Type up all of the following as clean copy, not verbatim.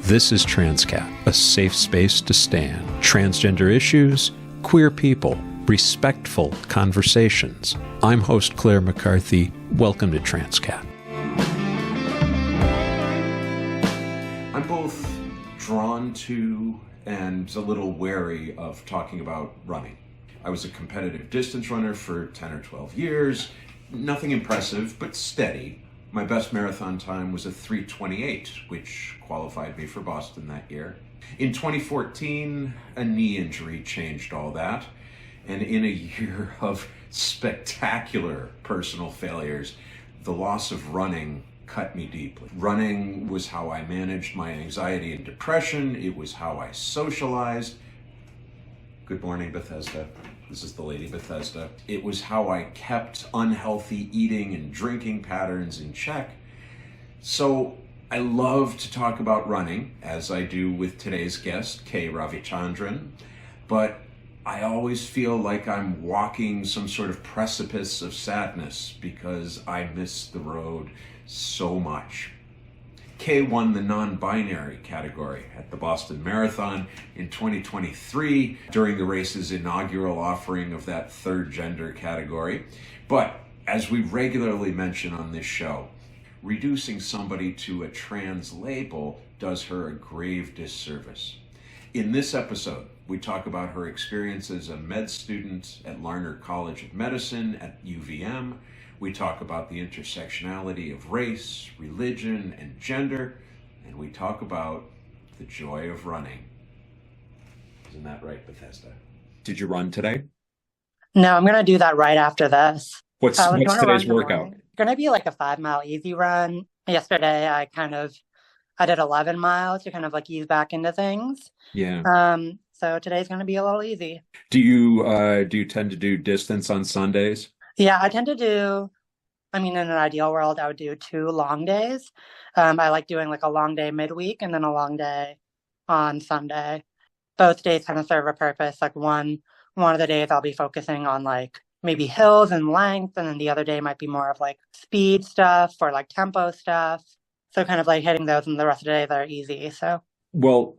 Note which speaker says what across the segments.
Speaker 1: This is Transqat, a safe space to stand. Transgender issues, queer people, respectful conversations. I'm host Claire McCarthy. Welcome to Transqat. I'm both drawn to and a little wary of talking about running. I was a competitive distance runner for 10 or 12 years. Nothing impressive, but steady. My best marathon time was a 3:28, which qualified me for Boston that year. In 2014, a knee injury changed all that. And in a year of spectacular personal failures, the loss of running cut me deeply. Running was how I managed my anxiety and depression. It was how I socialized. Good morning, Bethesda. This is the Lady Bethesda. It was how I kept unhealthy eating and drinking patterns in check. So I love to talk about running, as I do with today's guest, Kae Ravichandran, but I always feel like I'm walking some sort of precipice of sadness because I miss the road so much. Kae won the non-binary category at the Boston Marathon in 2023 during the race's inaugural offering of that third gender category. But as we regularly mention on this show, reducing somebody to a trans label does her a grave disservice. In this episode, we talk about her experience as a med student at Larner College of Medicine at UVM. We talk about the intersectionality of race, religion, and gender, and we talk about the joy of running. Isn't that right, Bethesda? Did you run today?
Speaker 2: No, I'm going to do that right after this.
Speaker 1: What's today's workout?
Speaker 2: It's going to be like a 5-mile easy run. Yesterday, I did 11 miles to kind of like ease back into things.
Speaker 1: Yeah.
Speaker 2: So today's going to be a little easy.
Speaker 1: Do you tend to do distance on Sundays?
Speaker 2: Yeah, I tend to do, in an ideal world, I would do 2 long days. I like doing like a long day midweek and then a long day on Sunday. Both days kind of serve a purpose. Like one of the days I'll be focusing on like maybe hills and length, and then the other day might be more of like speed stuff or like tempo stuff. So kind of like hitting those, and the rest of the days are easy. So,
Speaker 1: well,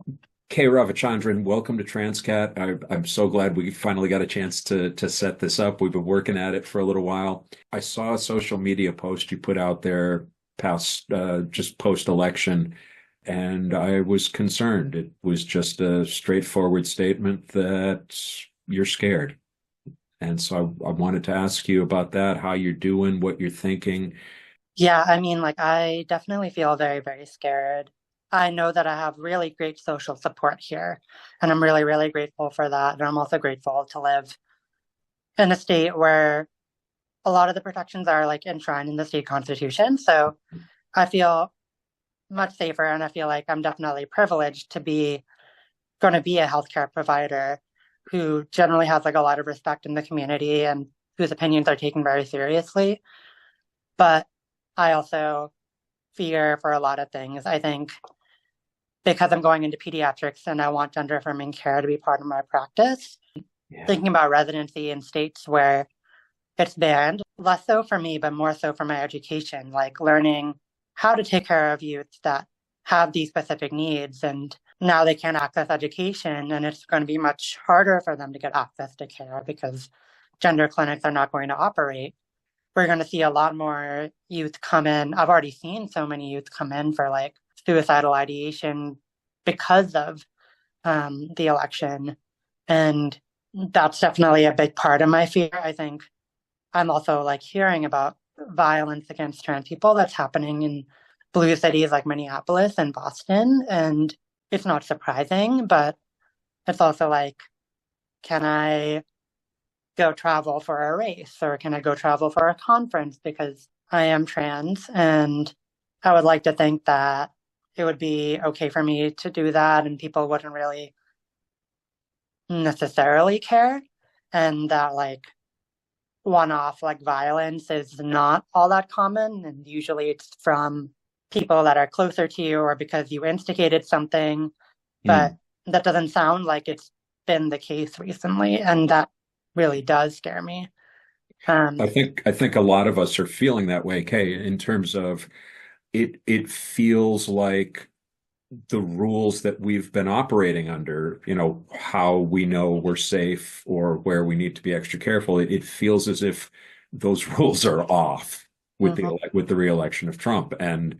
Speaker 1: Kae Ravichandran, welcome to Transqat. I'm so glad we finally got a chance to set this up. We've been working at it for a little while. I saw a social media post you put out there just post-election, and I was concerned. It was just a straightforward statement that you're scared. And so I wanted to ask you about that, how you're doing, what you're thinking.
Speaker 2: Yeah, I definitely feel very, very scared. I know that I have really great social support here, and I'm really, really grateful for that. And I'm also grateful to live in a state where a lot of the protections are like enshrined in the state constitution. So I feel much safer, and I feel like I'm definitely privileged to be going to be a healthcare provider who generally has like a lot of respect in the community and whose opinions are taken very seriously. But I also fear for a lot of things. I think because I'm going into pediatrics and I want gender affirming care to be part of my practice, thinking about residency in states where it's banned, less so for me, but more so for my education, like learning how to take care of youth that have these specific needs. And now they can't access education, and it's going to be much harder for them to get access to care because gender clinics are not going to operate. We're going to see a lot more youth come in. I've already seen so many youth come in for like suicidal ideation because of the election. And that's definitely a big part of my fear. I think I'm also like hearing about violence against trans people that's happening in blue cities like Minneapolis and Boston. And it's not surprising, but it's also like, can I go travel for a race, or can I go travel for a conference because I am trans? And I would like to think that it would be okay for me to do that and people wouldn't really necessarily care, and that like one-off like violence is not all that common, and usually it's from people that are closer to you or because you instigated something. But that doesn't sound like it's been the case recently, and that really does scare me.
Speaker 1: I think a lot of us are feeling that way, Kae, in terms of it feels like
Speaker 3: the rules that we've been operating under, how we know we're safe or where we need to be extra careful, it feels as if those rules are off with
Speaker 2: Mhm.
Speaker 3: the re-election of Trump. And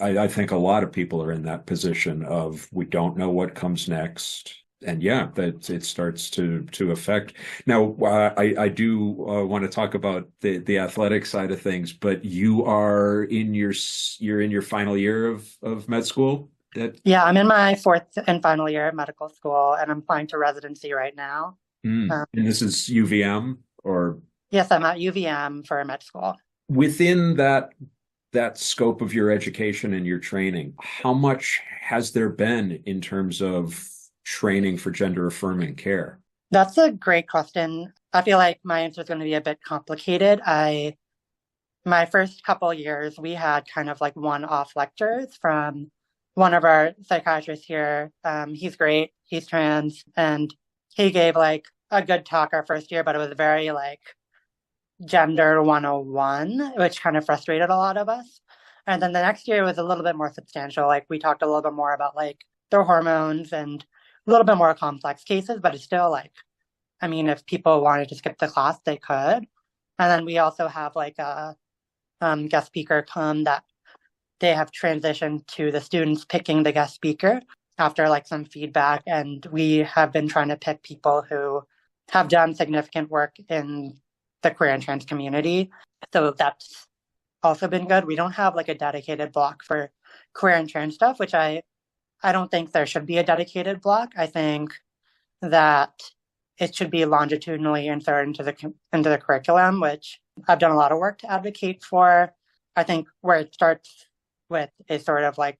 Speaker 3: I think a lot of people are in that position of we don't know what comes next. And yeah, that it starts to affect. Now, I do want to talk about the athletic side of things, but you're in your final year of med school.
Speaker 2: Yeah, I'm in my fourth and final year of medical school, and I'm applying to residency right now. Um,
Speaker 3: And this is UVM, or
Speaker 2: yes, I'm at UVM for med school.
Speaker 3: within that scope of your education and your training, how much has there been in terms of training for gender affirming care?
Speaker 2: That's a great question. I feel like my answer is going to be a bit complicated. My first couple years, we had kind of like one-off lectures from one of our psychiatrists here. He's great. He's trans, and he gave like a good talk our first year, but it was very like gender 101, which kind of frustrated a lot of us. And then the next year was a little bit more substantial. Like we talked a little bit more about like their hormones and a little bit more complex cases, but it's still like, I mean, if people wanted to skip the class, they could. And then we also have like a guest speaker come that they have transitioned to the students picking the guest speaker after like some feedback. And we have been trying to pick people who have done significant work in the queer and trans community. So that's also been good. We don't have like a dedicated block for queer and trans stuff, which I don't think there should be a dedicated block. I think that it should be longitudinally inserted into the curriculum, which I've done a lot of work to advocate for. I think where it starts with is sort of like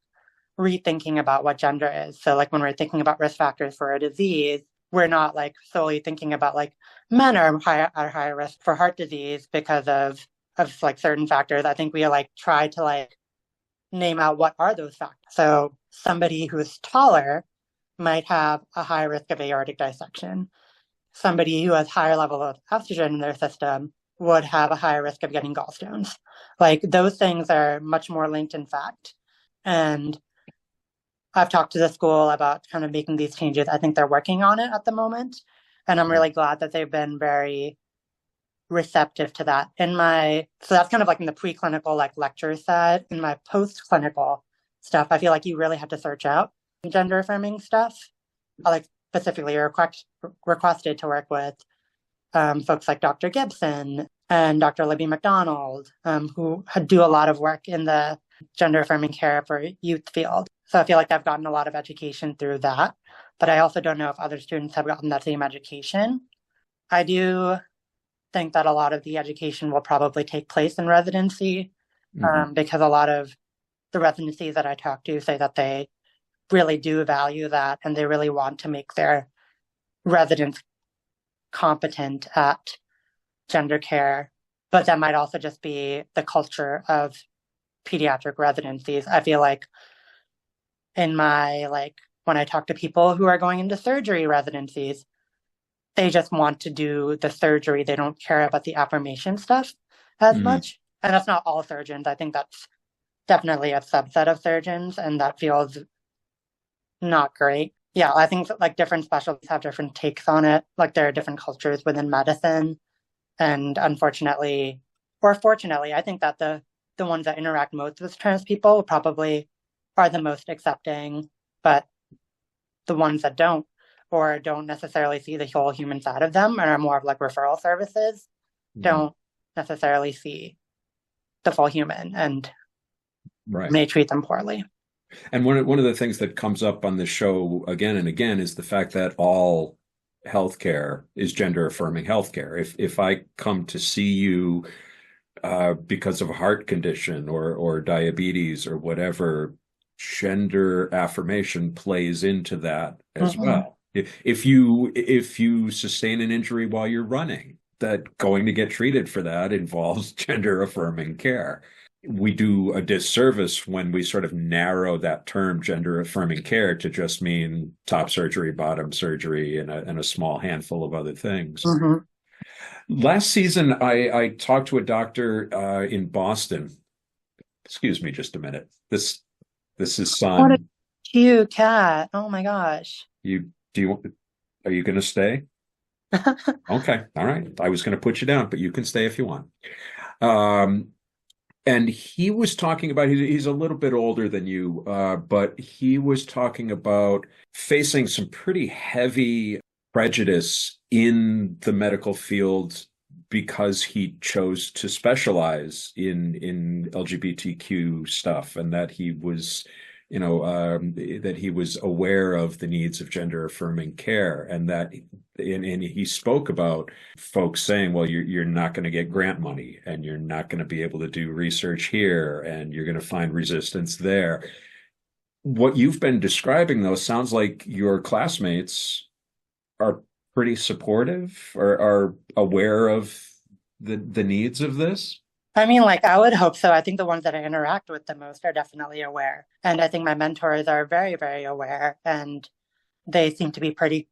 Speaker 2: rethinking about what gender is. So like when we're thinking about risk factors for a disease, we're not like solely thinking about like men are at higher risk for heart disease because of like certain factors. I think we like try to like name out what are those factors. So somebody who's taller might have a higher risk of aortic dissection. Somebody who has higher level of estrogen in their system would have a higher risk of getting gallstones. Like those things are much more linked in fact. And I've talked to the school about kind of making these changes. I think they're working on it at the moment. And I'm really glad that they've been very receptive to that. So that's kind of like in the preclinical, like lecture side. In my post-clinical stuff, I feel like you really have to search out gender affirming stuff. I like specifically requested to work with folks like Dr. Gibson and Dr. Libby McDonald, who do a lot of work in the gender affirming care for youth field. So I feel like I've gotten a lot of education through that, but I also don't know if other students have gotten that same education. I do think that a lot of the education will probably take place in residency, because a lot of the residencies that I talk to say that they really do value that and they really want to make their residents competent at gender care. But that might also just be the culture of pediatric residencies. I feel like in my when I talk to people who are going into surgery residencies, they just want to do the surgery. They don't care about the affirmation stuff as much. And that's not all surgeons. I think that's definitely a subset of surgeons, and that feels not great. Yeah, I think like different specialties have different takes on it. Like there are different cultures within medicine. And unfortunately, or fortunately, I think that the ones that interact most with trans people probably are the most accepting, but the ones that don't or don't necessarily see the whole human side of them and are more of like referral services don't necessarily see the full human and may treat them poorly.
Speaker 3: And one of the things that comes up on the show again and again is the fact that all healthcare is gender affirming healthcare. If I come to see you because of a heart condition or diabetes or whatever, gender affirmation plays into that as well. If you sustain an injury while you're running, that going to get treated for that involves gender affirming care. We do a disservice when we sort of narrow that term gender affirming care to just mean top surgery, bottom surgery, and a small handful of other things. Last season, I talked to a doctor in Boston. Excuse me just a minute. This This is
Speaker 2: What a
Speaker 3: Son.
Speaker 2: cute cat. Oh my gosh.
Speaker 3: Are you going to stay? Okay. All right. I was going to put you down, but you can stay if you want. Um, and he was talking about, he's a little bit older than you, but he was talking about facing some pretty heavy prejudice in the medical field because he chose to specialize in LGBTQ stuff, and that he was, that he was aware of the needs of gender affirming care, and he spoke about folks saying, well, you're not going to get grant money, and you're not going to be able to do research here, and you're going to find resistance there. What you've been describing, though, sounds like your classmates are pretty supportive, or are aware of the needs of this.
Speaker 2: I mean, like, I would hope so. I think the ones that I interact with the most are definitely aware. And I think my mentors are very, very aware. And they seem to be pretty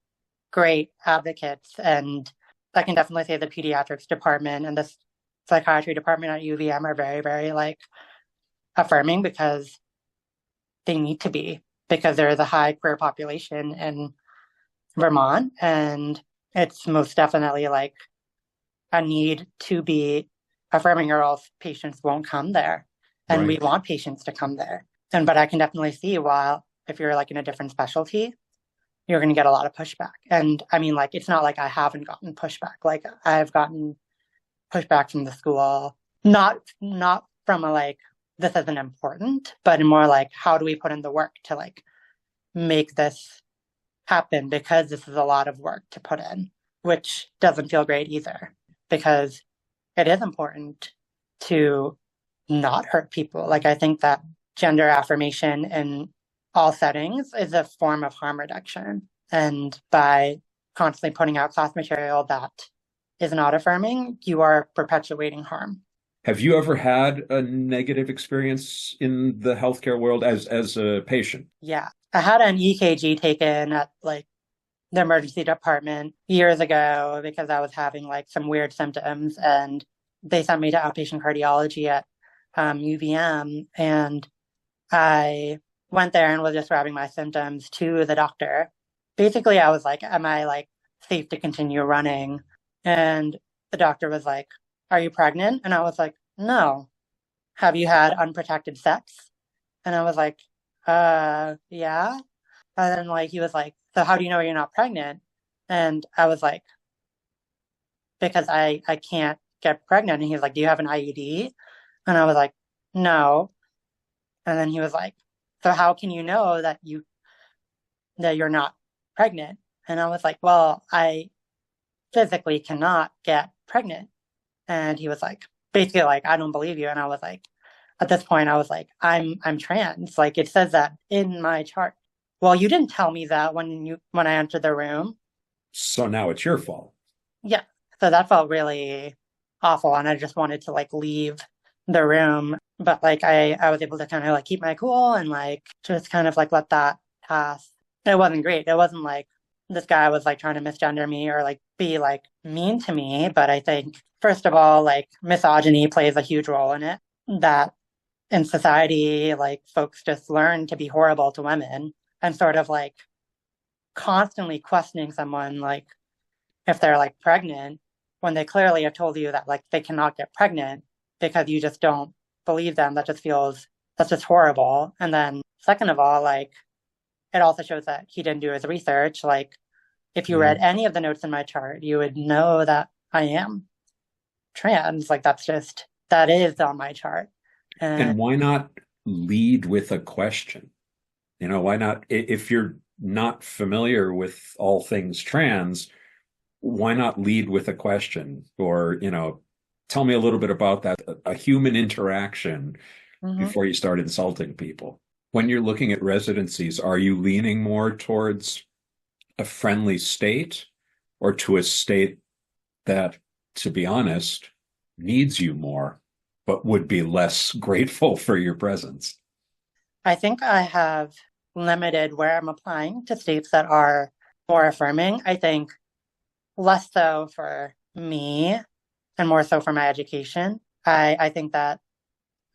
Speaker 2: great advocates. And I can definitely say the pediatrics department and the psychiatry department at UVM are very, very, like, affirming, because they need to be, because there is a high queer population in Vermont. And it's most definitely, like, a need to be affirming, or else patients won't come there. And we
Speaker 3: Right.
Speaker 2: want patients to come there. But I can definitely see, while if you're like in a different specialty, you're going to get a lot of pushback. And I mean, like, it's not like I haven't gotten pushback. Like, I've gotten pushback from the school, not from a like, this isn't important, but more like, how do we put in the work to like make this happen? Because this is a lot of work to put in, which doesn't feel great either, because it is important to not hurt people. Like, I think that gender affirmation in all settings is a form of harm reduction. And by constantly putting out class material that is not affirming, you are perpetuating harm.
Speaker 3: Have you ever had a negative experience in the healthcare world as a patient?
Speaker 2: Yeah. I had an EKG taken at like the emergency department years ago because I was having like some weird symptoms, and they sent me to outpatient cardiology at UVM, and I went there and was describing my symptoms to the doctor. Basically, I was like, am I like safe to continue running? And the doctor was like, are you pregnant? And I was like, no. Have you had unprotected sex? And I was like, yeah. And then like he was like, so how do you know you're not pregnant? And I was like, because I can't get pregnant. And he was like, do you have an IUD? And I was like, no. And then he was like, so how can you know that you're not pregnant? And I was like, well, I physically cannot get pregnant. And he was like, basically like, I don't believe you. And I was like, at this point, I was like, I'm trans. Like, it says that in my chart. Well, you didn't tell me that when I entered the room.
Speaker 3: So now it's your fault.
Speaker 2: Yeah. So that felt really awful. And I just wanted to like leave the room. But like I was able to kind of like keep my cool and like just kind of like let that pass. It wasn't great. It wasn't like this guy was like trying to misgender me or like be like mean to me. But I think, first of all, like misogyny plays a huge role in it. That in society, like folks just learn to be horrible to women, and sort of like constantly questioning someone like if they're like pregnant when they clearly have told you that like they cannot get pregnant because you just don't believe them. That's just horrible. And then second of all, like it also shows that he didn't do his research. Like if you read any of the notes in my chart, you would know that I am trans. Like that is on my chart.
Speaker 3: And why not lead with a question? Why not, if you're not familiar with all things trans, why not lead with a question? Or, tell me a little bit about that, a human interaction before you start insulting people. When you're looking at residencies, are you leaning more towards a friendly state, or to a state that, to be honest, needs you more, but would be less grateful for your presence?
Speaker 2: I think I have limited where I'm applying to states that are more affirming. I think less so for me and more so for my education. I think that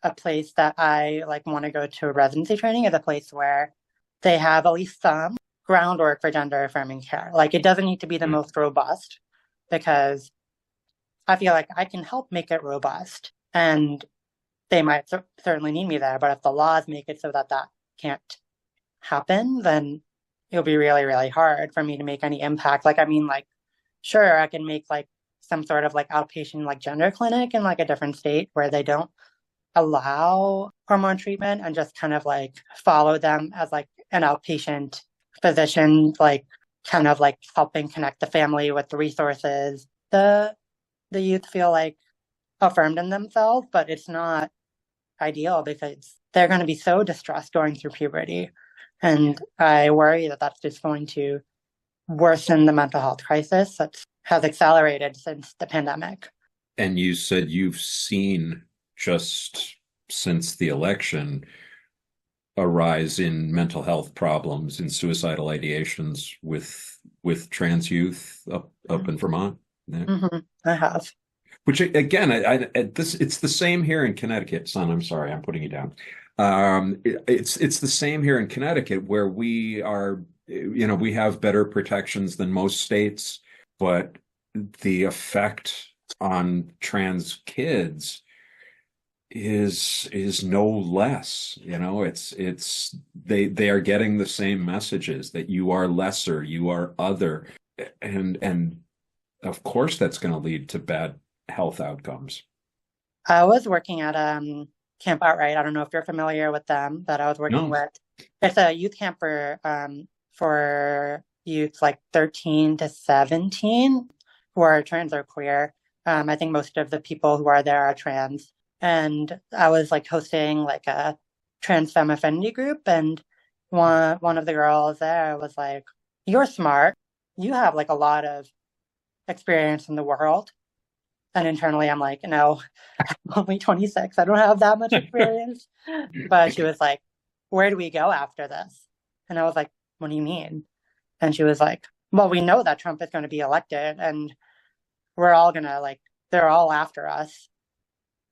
Speaker 2: a place that I like want to go to residency training is a place where they have at least some groundwork for gender affirming care. Like it doesn't need to be the most robust because I feel like I can help make it robust and they might certainly need me there. But if the laws make it so that that can't happen, then it'll be really, really hard for me to make any impact. Like, I mean, like, sure, I can make like some sort of like outpatient like gender clinic in like a different state where they don't allow hormone treatment and just kind of like follow them as like an outpatient physician, like kind of like helping connect the family with the resources. The youth feel like affirmed in themselves, but it's not ideal because they're going to be so distressed going through puberty. And I worry that that's just going to worsen the mental health crisis that has accelerated since the pandemic.
Speaker 3: And you said you've seen just since the election a rise in mental health problems and suicidal ideations with trans youth up in Vermont. Yeah.
Speaker 2: Mm-hmm. I have.
Speaker 3: Which again, it's the same here in Connecticut. Son, I'm sorry, I'm putting you down. It's the same here in Connecticut where we are, we have better protections than most states, but the effect on trans kids is no less. They are getting the same messages that you are lesser, you are other, and of course that's going to lead to bad health outcomes.
Speaker 2: I was working at Camp Outright. I don't know if you're familiar with them, but I was working with. It's a youth camp for youth like 13 to 17 who are trans or queer. I think most of the people who are there are trans. And I was like hosting like a trans femme affinity group, and one of the girls there was like, "You're smart. You have like a lot of experience in the world." And internally, I'm like, "No, I'm only 26. I don't have that much experience." But she was like, "Where do we go after this?" And I was like, "What do you mean?" And she was like, "Well, we know that Trump is going to be elected, and we're all gonna like, they're all after us.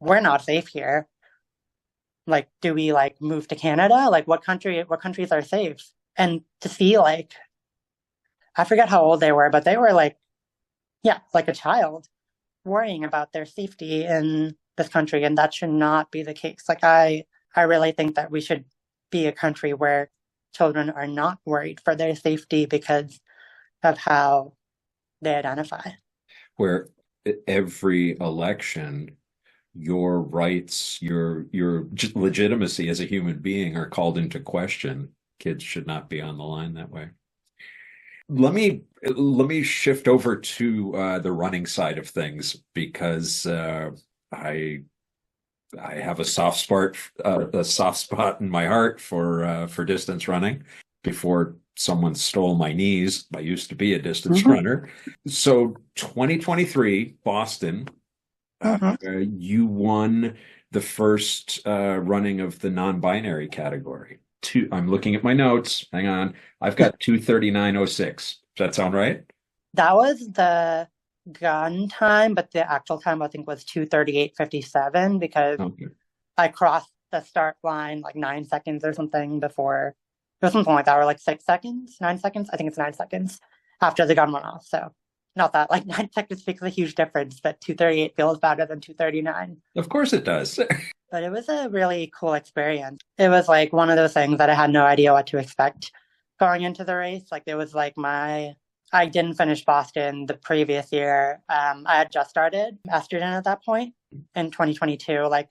Speaker 2: We're not safe here. Like, do we like move to Canada? Like, what countries are safe?" And to see like, I forget how old they were, but they were like, yeah, like a child worrying about their safety in this country, and that should not be the case. Like, I really think that we should be a country where children are not worried for their safety because of how they identify.
Speaker 3: Where every election, your rights, your legitimacy as a human being are called into question. Kids should not be on the line that way. Let me shift over to the running side of things because I have a soft spot in my heart for distance running. Before someone stole my knees, I used to be a distance runner. So 2023 Boston, you won the first running of the non-binary category. I'm looking at my notes. Hang on. I've got 2:39:06. Does that sound right?
Speaker 2: That was the gun time, but the actual time I think was 2:38:57 because I crossed the start line like 9 seconds or something before. It was something like that, or like 6 seconds, 9 seconds. I think it's 9 seconds after the gun went off. So not that like 9 seconds makes a huge difference, but 2:38 feels better than 2:39.
Speaker 3: Of course it does.
Speaker 2: But it was a really cool experience. It was like one of those things that I had no idea what to expect going into the race. Like it was like I didn't finish Boston the previous year. I had just started estrogen at that point in 2022, like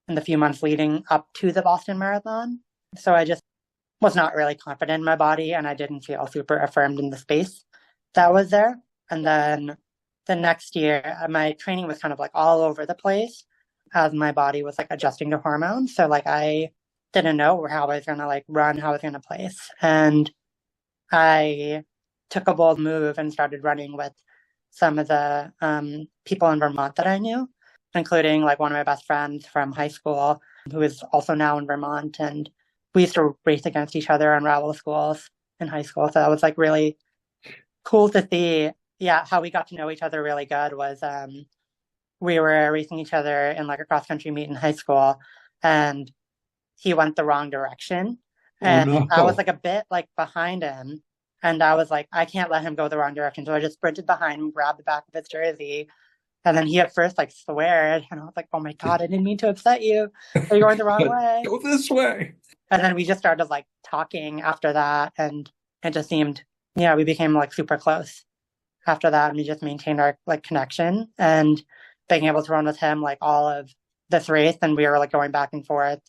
Speaker 2: in the few months leading up to the Boston Marathon. So I just was not really confident in my body, and I didn't feel super affirmed in the space that was there. And then the next year, my training was kind of like all over the place as my body was like adjusting to hormones. So like I didn't know how I was going to like run, how I was going to place. And I took a bold move and started running with some of the people in Vermont that I knew, including like one of my best friends from high school who is also now in Vermont. And we used to race against each other on rival schools in high school. So that was like really cool to see. Yeah, how we got to know each other really good was we were racing each other in like a cross country meet in high school, and he went the wrong direction. And
Speaker 3: Oh,
Speaker 2: I was
Speaker 3: no.
Speaker 2: like a bit like behind him. And I was like, I can't let him go the wrong direction. So I just sprinted behind him, grabbed the back of his jersey. And then he at first like sweared. And I was like, oh my God, I didn't mean to upset you. You're going the wrong way.
Speaker 3: Go this way.
Speaker 2: And then we just started like talking after that. And it just seemed, yeah, we became like super close after that. And we just maintained our like connection, and being able to run with him like all of this race. And we were like going back and forth,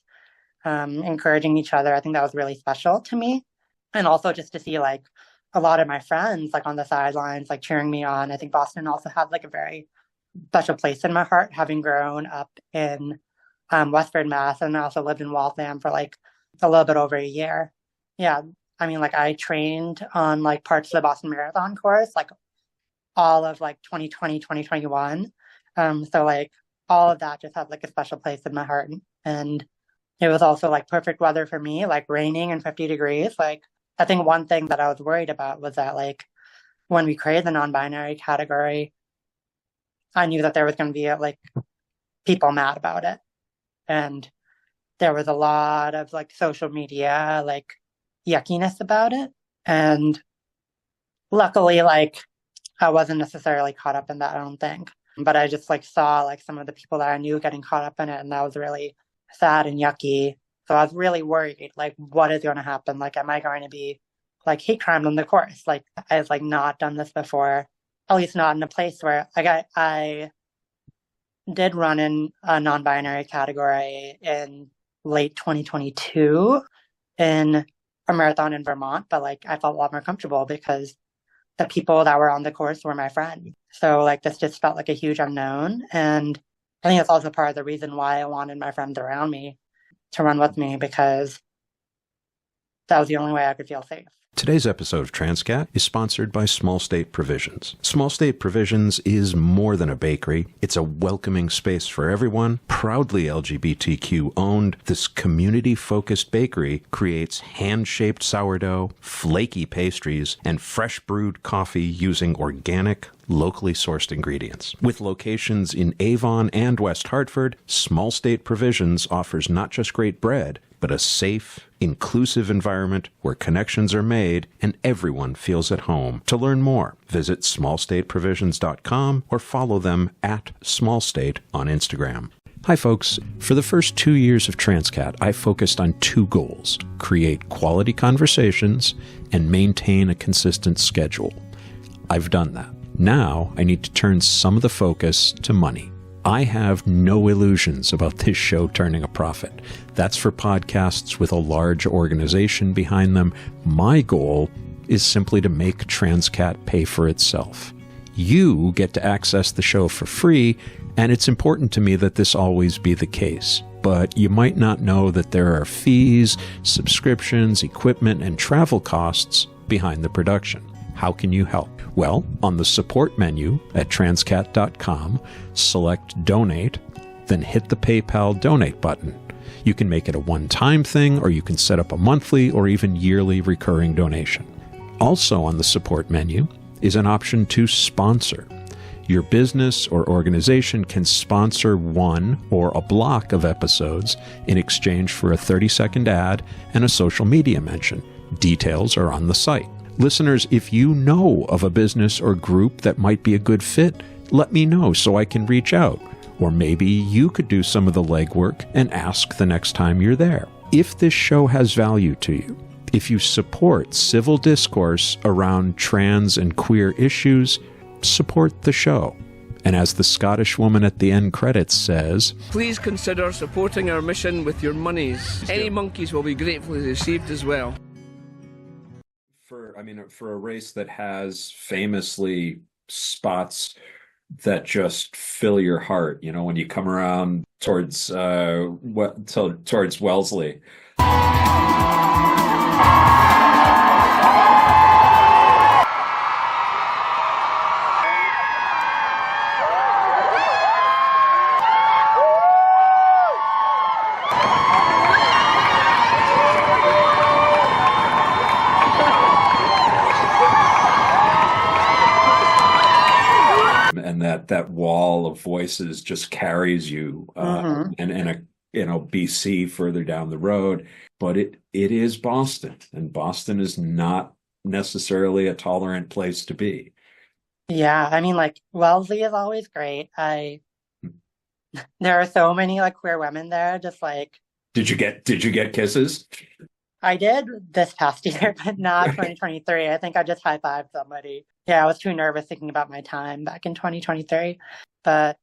Speaker 2: encouraging each other. I think that was really special to me. And also just to see like a lot of my friends like on the sidelines, like cheering me on. I think Boston also had like a very special place in my heart, having grown up in Westford, Mass. And I also lived in Waltham for like a little bit over a year. Yeah. I mean, like I trained on like parts of the Boston Marathon course, like all of like 2020, 2021. So like all of that just had like a special place in my heart. And it was also like perfect weather for me, like raining and 50 degrees. Like I think one thing that I was worried about was that like when we created the non-binary category, I knew that there was going to be like people mad about it. And there was a lot of like social media, like yuckiness about it. And luckily, like I wasn't necessarily caught up in that, I don't think. But I just like saw like some of the people that I knew getting caught up in it. And that was really sad and yucky. So I was really worried, like, what is going to happen? Like, am I going to be like hate crimed on the course? Like, I've like not done this before, at least not in a place where like I did run in a non-binary category in late 2022 in a marathon in Vermont, but like I felt a lot more comfortable because the people that were on the course were my friends. So like this just felt like a huge unknown. And I think that's also part of the reason why I wanted my friends around me to run with me, because that was the only way I could feel safe.
Speaker 3: Today's episode of Transqat is sponsored by Small State Provisions. Small State Provisions is more than a bakery. It's a welcoming space for everyone. Proudly LGBTQ owned, this community-focused bakery creates hand-shaped sourdough, flaky pastries, and fresh brewed coffee using organic, locally sourced ingredients. With locations in Avon and West Hartford, Small State Provisions offers not just great bread, but a safe, inclusive environment where connections are made and everyone feels at home. To learn more, visit smallstateprovisions.com or follow them at smallstate on Instagram. Hi folks. For the first 2 years of Transqat, I focused on two goals: create quality conversations and maintain a consistent schedule. I've done that. Now I need to turn some of the focus to money. I have no illusions about this show turning a profit. That's for podcasts with a large organization behind them. My goal is simply to make Transqat pay for itself. You get to access the show for free, and it's important to me that this always be the case. But you might not know that there are fees, subscriptions, equipment, and travel costs behind the production. How can you help? Well, on the support menu at transqat.com, select Donate, then hit the PayPal Donate button. You can make it a one-time thing, or you can set up a monthly or even yearly recurring donation. Also on the support menu is an option to sponsor. Your business or organization can sponsor one or a block of episodes in exchange for a 30-second ad and a social media mention. Details are on the site. Listeners, if you know of a business or group that might be a good fit, let me know so I can reach out. Or maybe you could do some of the legwork and ask the next time you're there. If this show has value to you, if you support civil discourse around trans and queer issues, support the show. And as the Scottish woman at the end credits says,
Speaker 4: please consider supporting our mission with your monies. Any monkeys will be gratefully received as well.
Speaker 3: For a race that has famously spots that just fill your heart, you know, when you come around towards Wellesley. And that wall of voices just carries you, and a BC further down the road. But it is Boston, and Boston is not necessarily a tolerant place to be.
Speaker 2: Yeah, I mean, like Wellesley is always great. There are so many like queer women there, just like
Speaker 3: Did you get kisses?
Speaker 2: I did this past year, but not 2023. I think I just high-fived somebody. Yeah, I was too nervous thinking about my time back in 2023, but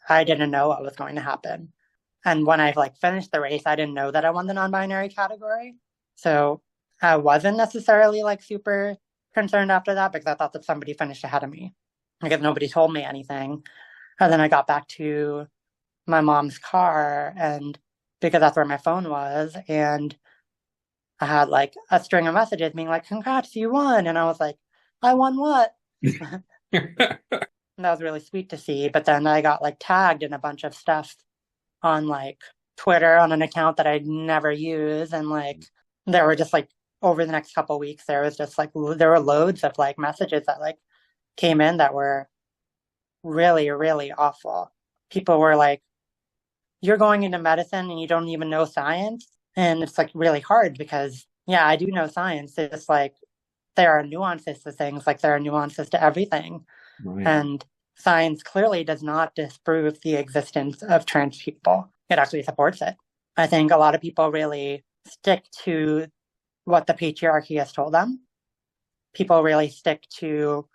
Speaker 2: I didn't know what was going to happen. And when I like finished the race, I didn't know that I won the non-binary category. So I wasn't necessarily like super concerned after that because I thought that somebody finished ahead of me. Because nobody told me anything. And then I got back to my mom's car, and because that's where my phone was, and I had like a string of messages being like, "Congrats, you won." And I was like, "I won what?" And that was really sweet to see. But then I got like tagged in a bunch of stuff on like Twitter on an account that I'd never use. And like there were just like over the next couple of weeks, there was just like there were loads of like messages that like came in that were really, really awful. People were like, "You're going into medicine and you don't even know science." And it's like really hard because, yeah, I do know science. It's like there are nuances to things, like there are nuances to everything.
Speaker 3: Right.
Speaker 2: And science clearly does not disprove the existence of trans people. It actually supports it. I think a lot of people really stick to what the patriarchy has told them. People really stick to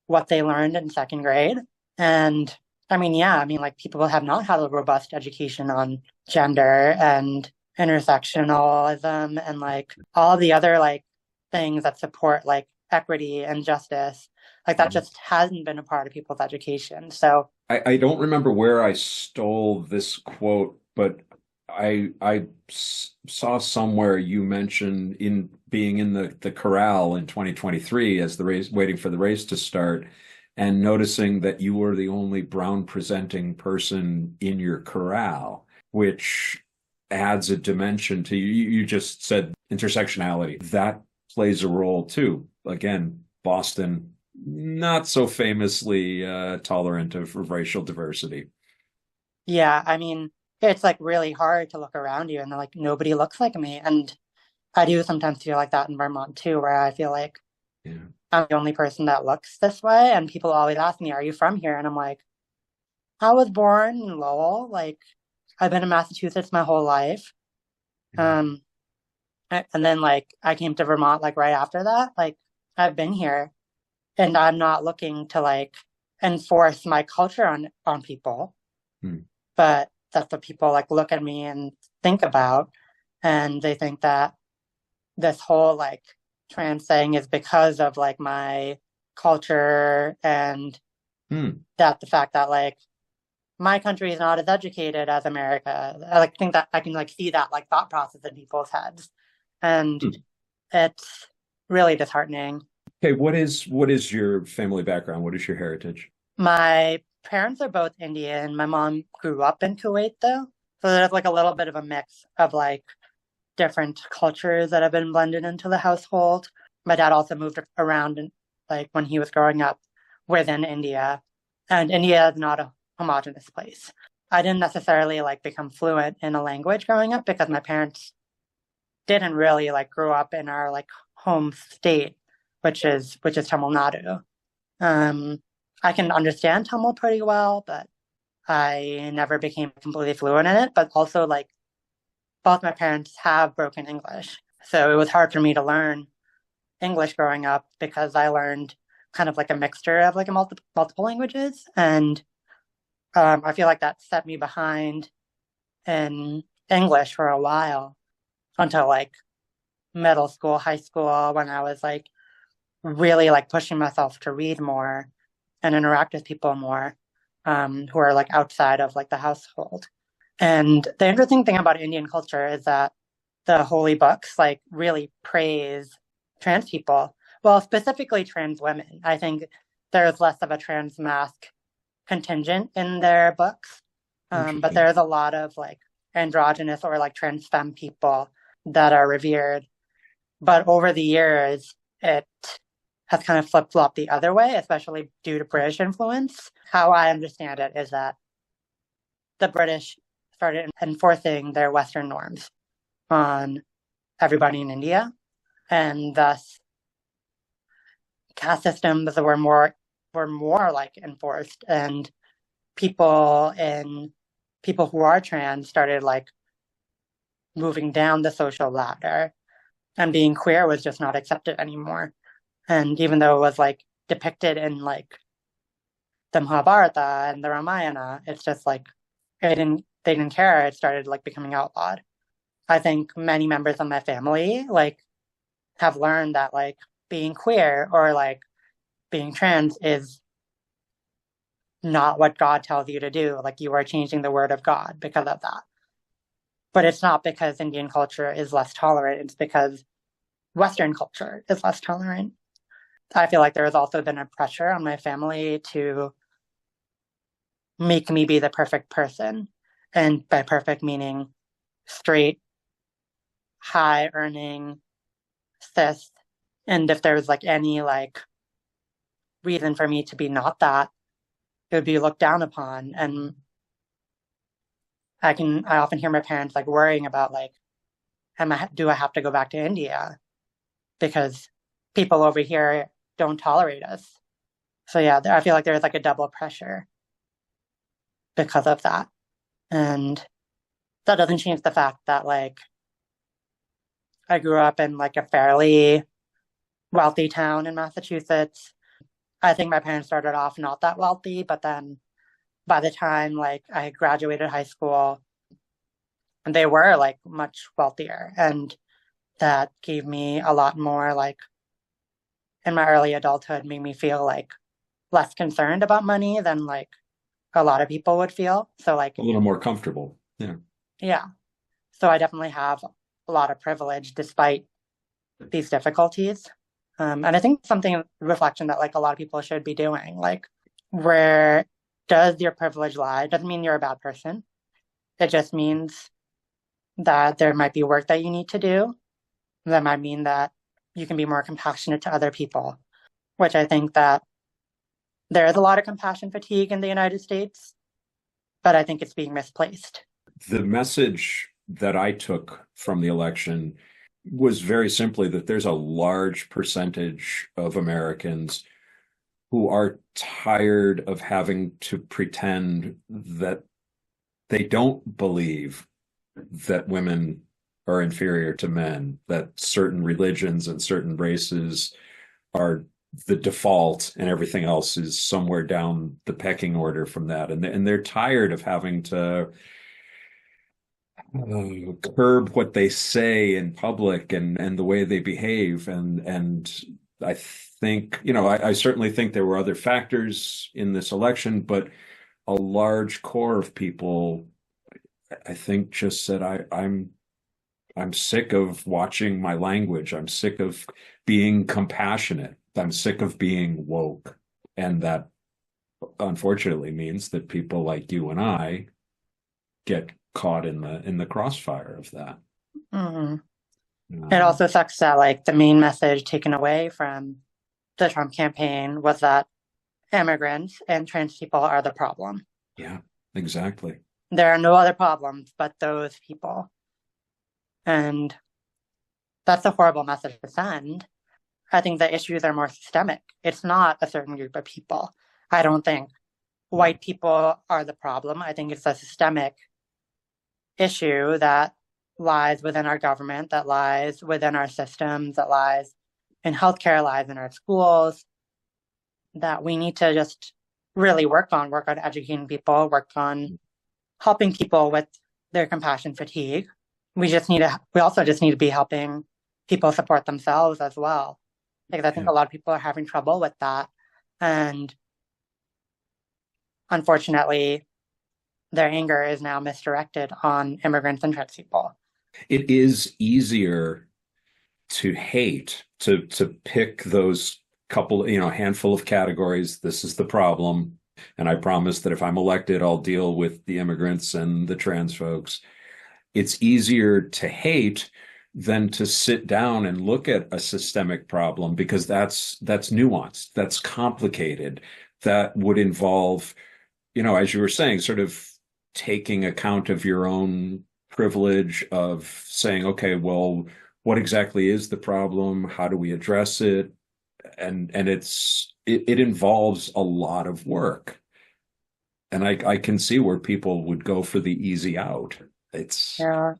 Speaker 2: what they learned in second grade. And I mean, yeah, I mean, like people have not had a robust education on gender and intersectionalism and like all the other like things that support like equity and justice. Like that just hasn't been a part of people's education. So
Speaker 3: I don't remember where I stole this quote, but I saw somewhere you mentioned in being in the corral in 2023 as the race, waiting for the race to start, and noticing that you were the only brown presenting person in your corral, which adds a dimension to you. You just said intersectionality. That plays a role too. Again, Boston, not so famously tolerant of racial diversity.
Speaker 2: yeah, I mean, it's like really hard to look around you and like nobody looks like me. And I do sometimes feel like that in Vermont too, where I feel like I'm the only person that looks this way. And people always ask me, "Are you from here?" And I'm like, I was born in Lowell. Like I've been in Massachusetts my whole life. And then like I came to Vermont like right after that. Like I've been here and I'm not looking to like enforce my culture on people. But that's what people like look at me and think about. And they think that this whole like trans thing is because of like my culture and that the fact that like my country is not as educated as America. I like think that I can like see that like thought process in people's heads. And it's really disheartening.
Speaker 3: Okay, what is your family background? What is your heritage?
Speaker 2: My parents are both Indian. My mom grew up in Kuwait though. So there's like a little bit of a mix of like different cultures that have been blended into the household. My dad also moved around like when he was growing up within India. And India is not a homogenous place. I didn't necessarily like become fluent in a language growing up because my parents didn't really like grow up in our like home state, which is Tamil Nadu. I can understand Tamil pretty well, but I never became completely fluent in it. But also like both my parents have broken English. So it was hard for me to learn English growing up because I learned kind of like a mixture of like multiple languages. And I feel like that set me behind in English for a while until like middle school, high school, when I was like really like pushing myself to read more and interact with people more who are like outside of like the household. And the interesting thing about Indian culture is that the holy books like really praise trans people. Well, specifically trans women. I think there's less of a trans masc contingent in their books. But there's a lot of like androgynous or like trans femme people that are revered. But over the years, it has kind of flip-flopped the other way, especially due to British influence. How I understand it is that the British started enforcing their Western norms on everybody in India, and thus caste systems were more like enforced, and people who are trans started like moving down the social ladder, and being queer was just not accepted anymore. And even though it was like depicted in like the Mahabharata and the Ramayana, it's just like they didn't care. It started like becoming outlawed. I think many members of my family like have learned that like being queer or like being trans is not what God tells you to do. Like you are changing the word of God because of that. But it's not because Indian culture is less tolerant. It's because Western culture is less tolerant. I feel like there has also been a pressure on my family to make me be the perfect person. And by perfect meaning straight, high earning, cis. And if there was like any like reason for me to be not that, it would be looked down upon. And I often hear my parents like worrying about like, do I have to go back to India? Because people over here don't tolerate us. So yeah, I feel like there's like a double pressure because of that. And that doesn't change the fact that like I grew up in like a fairly wealthy town in Massachusetts. I think my parents started off not that wealthy, but then by the time like I graduated high school, they were like much wealthier. And that gave me a lot more like in my early adulthood, made me feel like less concerned about money than like a lot of people would feel. So like
Speaker 3: A little more comfortable. Yeah.
Speaker 2: yeah. So I definitely have a lot of privilege despite these difficulties. And I think something reflection that like a lot of people should be doing, like where does your privilege lie? It doesn't mean you're a bad person. It just means that there might be work that you need to do. That might mean that you can be more compassionate to other people, which I think that there is a lot of compassion fatigue in the United States, but I think it's being misplaced.
Speaker 3: The message that I took from the election was very simply that there's a large percentage of Americans who are tired of having to pretend that they don't believe that women are inferior to men, that certain religions and certain races are the default and everything else is somewhere down the pecking order from that. And they're tired of having to curb what they say in public and the way they behave. And I think, I certainly think there were other factors in this election, but a large core of people, I think, just said, I'm sick of watching my language. I'm sick of being compassionate. I'm sick of being woke. And that unfortunately means that people like you and I get caught in the crossfire of that.
Speaker 2: Mm-hmm. It also sucks that like the main message taken away from the Trump campaign was that immigrants and trans people are the problem.
Speaker 3: Yeah, exactly.
Speaker 2: There are no other problems but those people. And that's a horrible message to send. I think the issues are more systemic. It's not a certain group of people. I don't think white people are the problem. I think it's a systemic issue that lies within our government, that lies within our systems, that lies in healthcare, lies in our schools, that we need to just really work on educating people, work on helping people with their compassion fatigue. We also just need to be helping people support themselves as well. Because I think a lot of people are having trouble with that. And unfortunately, their anger is now misdirected on immigrants and trans people.
Speaker 3: It is easier to hate, to pick those couple, handful of categories. This is the problem. And I promise that if I'm elected, I'll deal with the immigrants and the trans folks. It's easier to hate than to sit down and look at a systemic problem, because that's nuanced, that's complicated, that would involve, as you were saying, sort of taking account of your own privilege of saying, okay, well, what exactly is the problem? How do we address it? And it involves a lot of work. And I can see where people would go for the easy out.
Speaker 2: Yeah.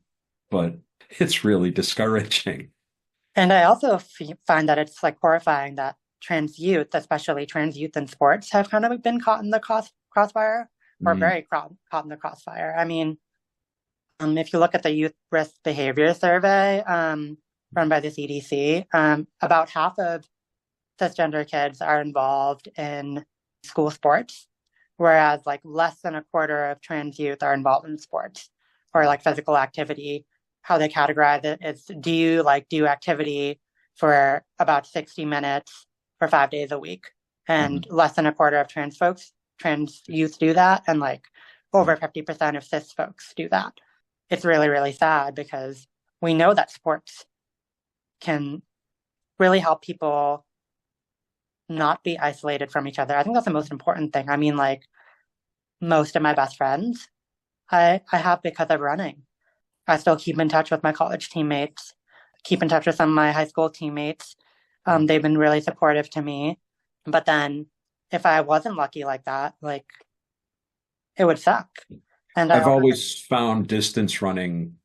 Speaker 3: But it's really discouraging.
Speaker 2: And I also find that it's like horrifying that trans youth, especially trans youth in sports, have kind of been caught in the crossfire, or very caught in the crossfire. I mean, if you look at the Youth Risk Behavior Survey run by the CDC, about half of cisgender kids are involved in school sports, whereas like less than a quarter of trans youth are involved in sports or like physical activity. How they categorize it is, do you do activity for about 60 minutes for 5 days a week? And less than a quarter of trans youth do that, and like over 50% of cis folks do that. It's really, really sad, because we know that sports can really help people not be isolated from each other. I think that's the most important thing. I mean, like, most of my best friends I have because of running. I still keep in touch with my college teammates, keep in touch with some of my high school teammates. They've been really supportive to me. But then if I wasn't lucky like that, like, it would suck. And
Speaker 3: I've always found distance running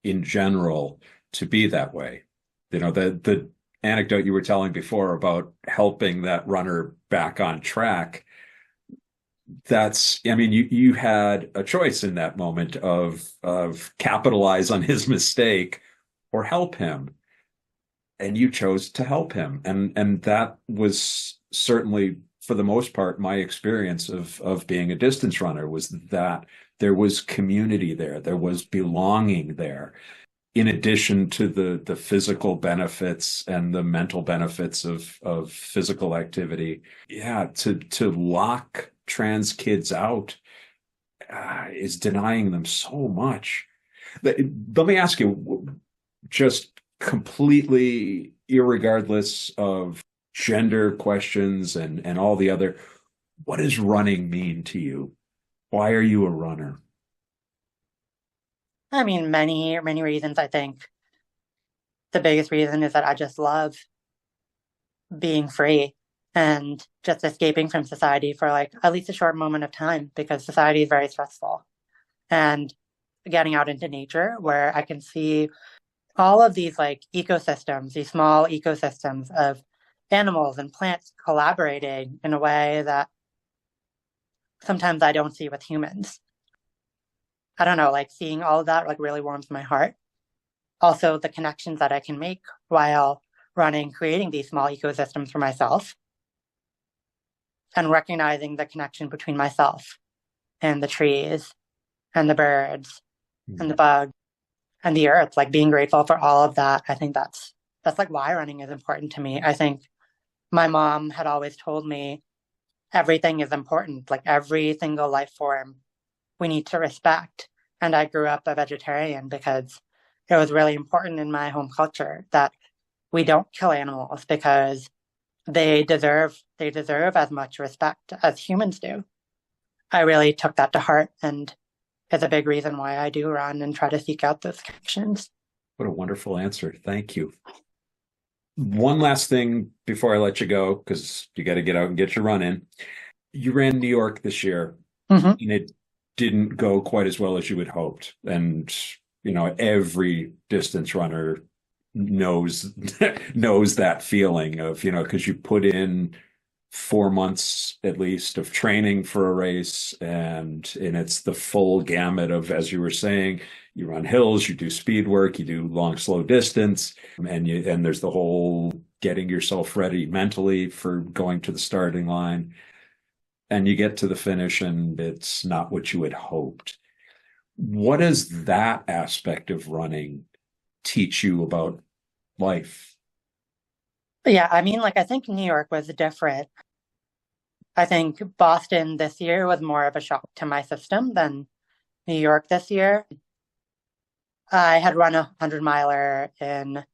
Speaker 3: in general to be that way. The anecdote you were telling before about helping that runner back on track, you had a choice in that moment of capitalize on his mistake or help him, and you chose to help him, and that was certainly, for the most part, my experience of being a distance runner, was that there was community there was belonging there, in addition to the physical benefits and the mental benefits of physical activity. Yeah, to lock trans kids out is denying them so much. Let me ask you, just completely irregardless of gender questions and all the other, what does running mean to you? Why are you a runner?
Speaker 2: I mean, many, many reasons. I think the biggest reason is that I just love being free and just escaping from society for like at least a short moment of time, because society is very stressful. And getting out into nature where I can see all of these like ecosystems, these small ecosystems of animals and plants collaborating in a way that sometimes I don't see with humans. I don't know, like seeing all of that like really warms my heart. Also, the connections that I can make while running, creating these small ecosystems for myself, and recognizing the connection between myself and the trees and the birds and the bugs and the earth, like being grateful for all of that. I think that's like why running is important to me. I think my mom had always told me everything is important, like every single life form we need to respect. And I grew up a vegetarian because it was really important in my home culture that we don't kill animals, because they deserve as much respect as humans do. I really took that to heart, and it's a big reason why I do run and try to seek out those connections.
Speaker 3: What a wonderful answer. Thank you. One last thing before I let you go, because you got to get out and get your run in. You ran New York this year, and it didn't go quite as well as you had hoped. And, every distance runner knows that feeling of, because you put in 4 months at least of training for a race, and it's the full gamut of, as you were saying, you run hills, you do speed work, you do long, slow distance, and there's the whole getting yourself ready mentally for going to the starting line, and you get to the finish and it's not what you had hoped. What does that aspect of running teach you about life?
Speaker 2: Yeah, I mean, like, I think New York was different. I think Boston this year was more of a shock to my system than New York this year. I had run a 100-miler in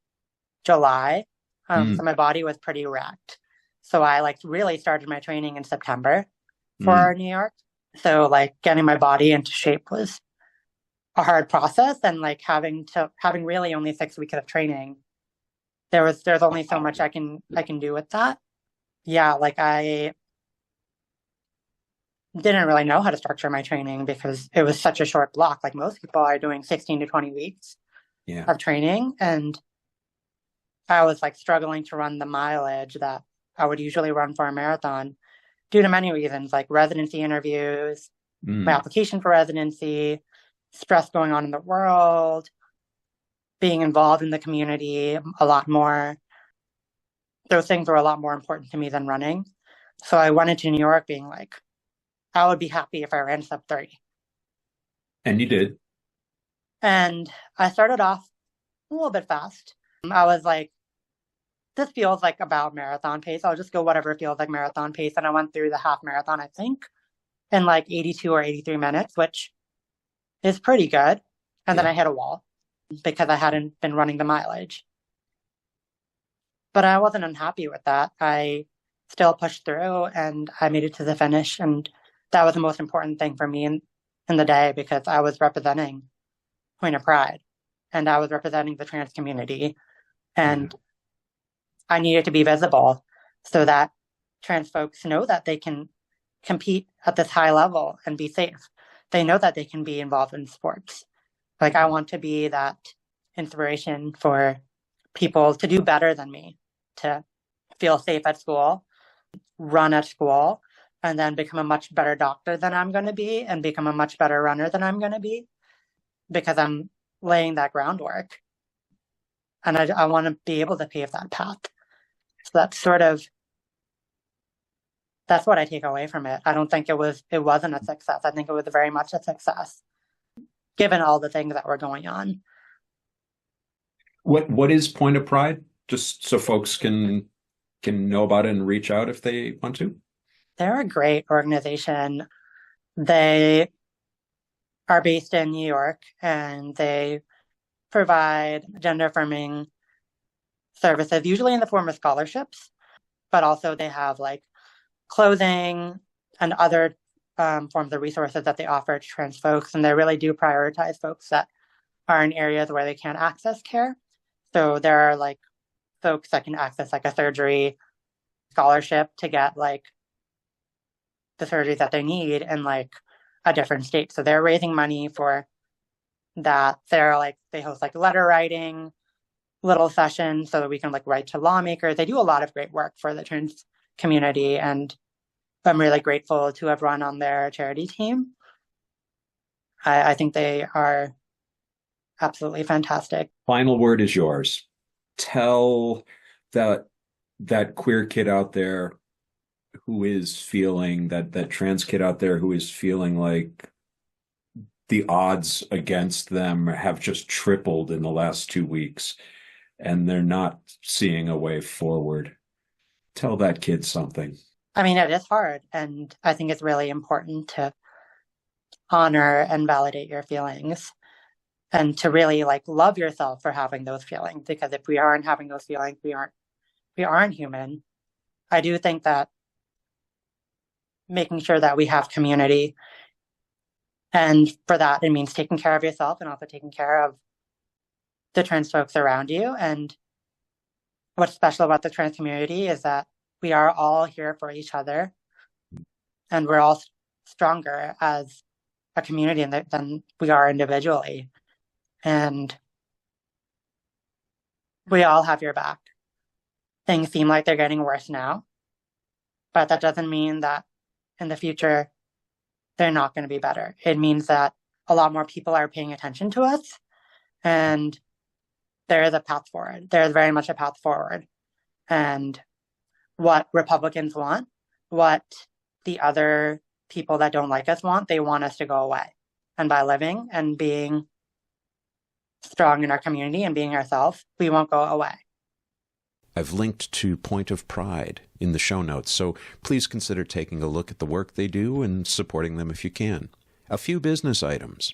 Speaker 2: July, so my body was pretty wrecked. So I like really started my training in September for New York. So like getting my body into shape was a hard process, and like having really only 6 weeks of training, there's only so much I can do with that. Yeah, like I didn't really know how to structure my training because it was such a short block. Like most people are doing 16 to 20 weeks of training, and I was like struggling to run the mileage that I would usually run for a marathon due to many reasons, like residency interviews, my application for residency, stress going on in the world, being involved in the community a lot more. Those things were a lot more important to me than running. So I went into New York being like, I would be happy if I ran sub-30.
Speaker 3: And you did.
Speaker 2: And I started off a little bit fast. I was like, this feels like about marathon pace. I'll just go whatever feels like marathon pace. And I went through the half marathon, I think, in like 82 or 83 minutes, which is pretty good. And then I hit a wall because I hadn't been running the mileage. But I wasn't unhappy with that. I still pushed through and I made it to the finish. And that was the most important thing for me in the day, because I was representing Point of Pride and I was representing the trans community. And I needed to be visible so that trans folks know that they can compete at this high level and be safe. They know that they can be involved in sports. Like, I want to be that inspiration for people to do better than me, to feel safe at school, run at school, and then become a much better doctor than I'm going to be and become a much better runner than I'm going to be, because I'm laying that groundwork. And I want to be able to pave that path. So that's what I take away from it. I don't think it wasn't a success. I think it was very much a success, given all the things that were going on.
Speaker 3: What is Point of Pride? Just so folks can know about it and reach out if they want to.
Speaker 2: They're a great organization. They are based in New York, and they provide gender affirming services, usually in the form of scholarships, but also they have like clothing and other forms of resources that they offer to trans folks. And they really do prioritize folks that are in areas where they can't access care. So there are like folks that can access like a surgery scholarship to get like the surgeries that they need in like a different state. So they're raising money for that. They host like letter writing little sessions so that we can like write to lawmakers. They do a lot of great work for the trans community, and I'm really grateful to have run on their charity team. I think they are absolutely fantastic.
Speaker 3: Final word is yours. Tell that queer kid out there who is feeling that trans kid out there who is feeling like the odds against them have just tripled in the last 2 weeks and they're not seeing a way forward. Tell that kid something.
Speaker 2: I mean, it is hard, and I think it's really important to honor and validate your feelings and to really like love yourself for having those feelings, because if we aren't having those feelings, we aren't human. I do think that making sure that we have community, and for that it means taking care of yourself and also taking care of the trans folks around you. And what's special about the trans community is that we are all here for each other, and we're all stronger as a community than we are individually. And we all have your back. Things seem like they're getting worse now, but that doesn't mean that in the future they're not going to be better. It means that a lot more people are paying attention to us, and there is a path forward. There is very much a path forward. And what Republicans want, what the other people that don't like us want, they want us to go away. And by living and being strong in our community and being ourselves, we won't go away.
Speaker 5: I've linked to Point of Pride in the show notes, so please consider taking a look at the work they do and supporting them if you can. A few business items.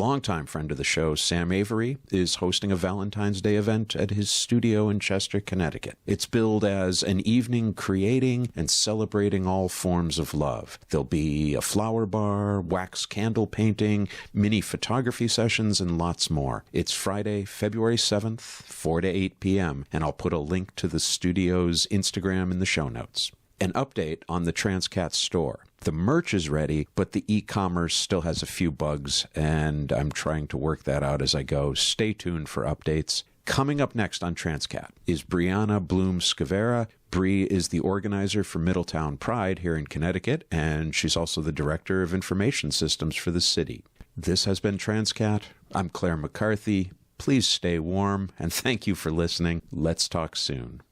Speaker 5: Longtime friend of the show, Sam Avery, is hosting a Valentine's Day event at his studio in Chester, Connecticut. It's billed as an evening creating and celebrating all forms of love. There'll be a flower bar, wax candle painting, mini photography sessions, and lots more. It's Friday, February 7th, 4 to 8 p.m., and I'll put a link to the studio's Instagram in the show notes. An update on the Transqat store. The merch is ready, but the e-commerce still has a few bugs, and I'm trying to work that out as I go. Stay tuned for updates. Coming up next on Transqat is Brianna Bloom-Scavera. Bree is the organizer for Middletown Pride here in Connecticut, and she's also the director of information systems for the city. This has been Transqat. I'm Claire McCarthy. Please stay warm, and thank you for listening. Let's talk soon.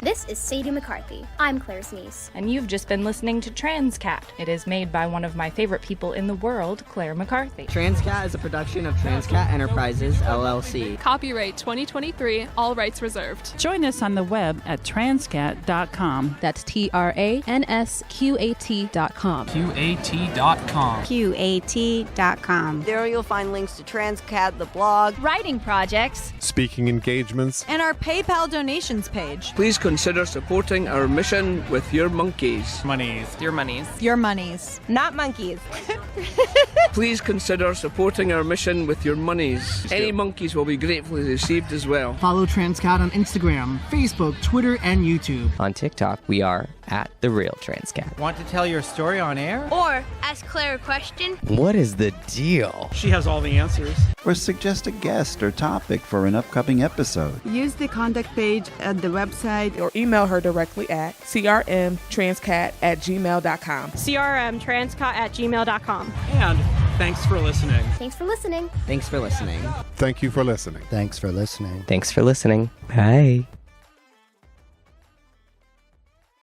Speaker 6: This is Sadie McCarthy. I'm Claire's niece.
Speaker 7: And you've just been listening to Transqat. It is made by one of my favorite people in the world, Claire McCarthy.
Speaker 8: Transqat is a production of Transqat Enterprises, LLC.
Speaker 9: Copyright 2023, all rights reserved.
Speaker 10: Join us on the web at transqat.com.
Speaker 11: That's TRANSQAT.com.
Speaker 12: QAT.com.
Speaker 13: QAT.com.
Speaker 14: There you'll find links to Transqat, the blog,
Speaker 11: writing projects,
Speaker 15: speaking engagements,
Speaker 16: and our PayPal donations page.
Speaker 4: Please consider supporting our mission with your monkeys.
Speaker 12: Monies.
Speaker 9: Your monies.
Speaker 16: Your monies.
Speaker 14: Not monkeys.
Speaker 4: Please consider supporting our mission with your monies. Any monkeys will be gratefully received as well.
Speaker 17: Follow Transqat on Instagram, Facebook, Twitter, and YouTube.
Speaker 8: On TikTok, we are at The Real Transqat.
Speaker 12: Want to tell your story on air?
Speaker 6: Or ask Claire a question?
Speaker 8: What is the deal?
Speaker 12: She has all the answers.
Speaker 18: Or suggest a guest or topic for an upcoming episode.
Speaker 19: Use the contact page at the website
Speaker 20: or email her directly at crmtranscat@gmail.com.
Speaker 21: crmtranscat@gmail.com.
Speaker 12: And thanks for listening.
Speaker 6: Thanks for listening.
Speaker 8: Thanks for listening.
Speaker 15: Thank you for listening.
Speaker 18: Thanks for listening.
Speaker 8: Thanks for listening. Bye.